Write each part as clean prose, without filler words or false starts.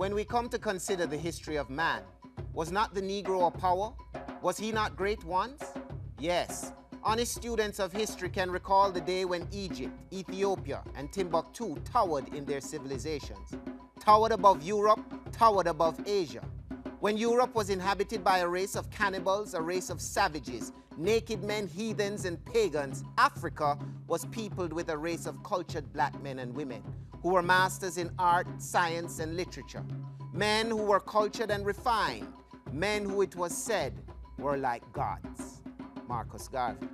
When we come to consider the history of man, was not the Negro a power? Was he not great once? Yes. Honest students of history can recall the day when Egypt, Ethiopia, and Timbuktu towered in their civilizations. Towered above Europe, towered above Asia. When Europe was inhabited by a race of cannibals, a race of savages, naked men, heathens, and pagans, Africa was peopled with a race of cultured black men and women who were masters in art, science, and literature. Men who were cultured and refined. Men who, it was said, were like gods. Marcus Garvey.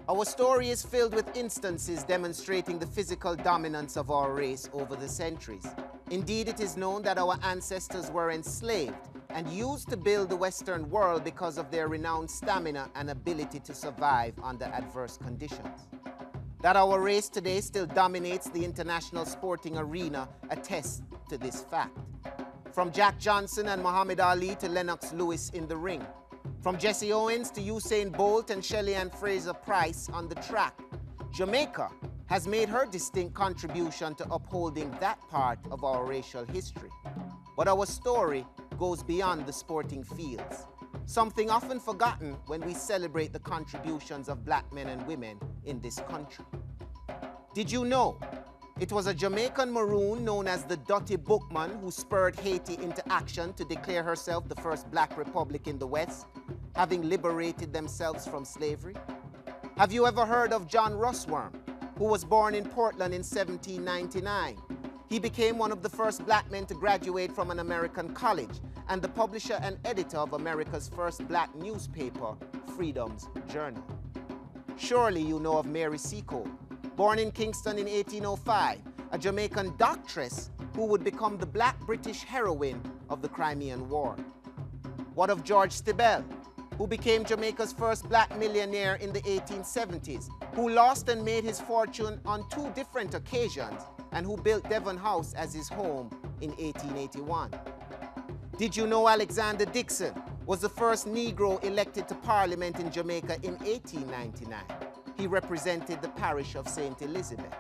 Our story is filled with instances demonstrating the physical dominance of our race over the centuries. Indeed, it is known that our ancestors were enslaved and used to build the Western world because of their renowned stamina and ability to survive under adverse conditions. That our race today still dominates the international sporting arena attests to this fact. From Jack Johnson and Muhammad Ali to Lennox Lewis in the ring. From Jesse Owens to Usain Bolt and Shelley Ann Fraser-Price on the track, Jamaica has made her distinct contribution to upholding that part of our racial history. But our story goes beyond the sporting fields, something often forgotten when we celebrate the contributions of black men and women in this country. Did you know it was a Jamaican maroon known as the Dutty Bookman who spurred Haiti into action to declare herself the first black republic in the West, having liberated themselves from slavery? Have you ever heard of John Russwurm, who was born in Portland in 1799? He became one of the first black men to graduate from an American college and the publisher and editor of America's first black newspaper, Freedom's Journal. Surely you know of Mary Seacole, born in Kingston in 1805, a Jamaican doctress who would become the black British heroine of the Crimean War. What of George Stibel, who became Jamaica's first black millionaire in the 1870s, who lost and made his fortune on 2 different occasions, and who built Devon House as his home in 1881. Did you know Alexander Dixon was the first Negro elected to Parliament in Jamaica in 1899? He represented the parish of St. Elizabeth.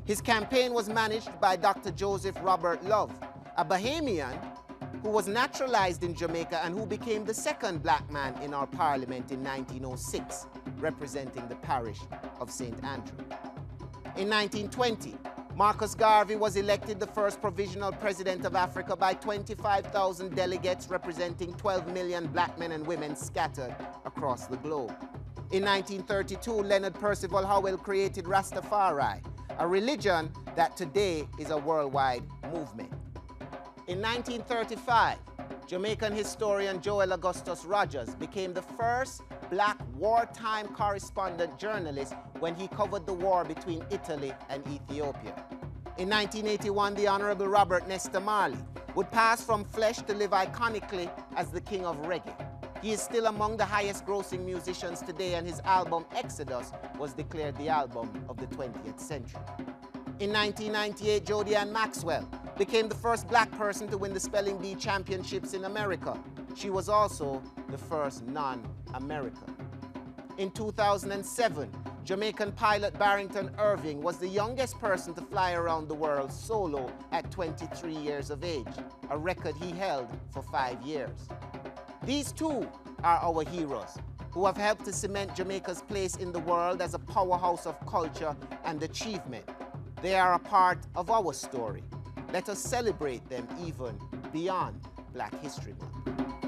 His campaign was managed by Dr. Joseph Robert Love, a Bahamian who was naturalized in Jamaica and who became the second black man in our parliament in 1906, representing the parish of St. Andrew. In 1920, Marcus Garvey was elected the first provisional president of Africa by 25,000 delegates representing 12 million black men and women scattered across the globe. In 1932, Leonard Percival Howell created Rastafari, a religion that today is a worldwide movement. In 1935, Jamaican historian Joel Augustus Rogers became the first black wartime correspondent journalist when he covered the war between Italy and Ethiopia. In 1981, the Honorable Robert Nesta Marley would pass from flesh to live iconically as the king of reggae. He is still among the highest grossing musicians today, and his album Exodus was declared the album of the 20th century. In 1998, Jody Ann Maxwell became the first black person to win the Spelling Bee Championships in America. She was also the first non-American. In 2007, Jamaican pilot Barrington Irving was the youngest person to fly around the world solo at 23 years of age, a record he held for 5 years. These two are our heroes, who have helped to cement Jamaica's place in the world as a powerhouse of culture and achievement. They are a part of our story. Let us celebrate them even beyond Black History Month.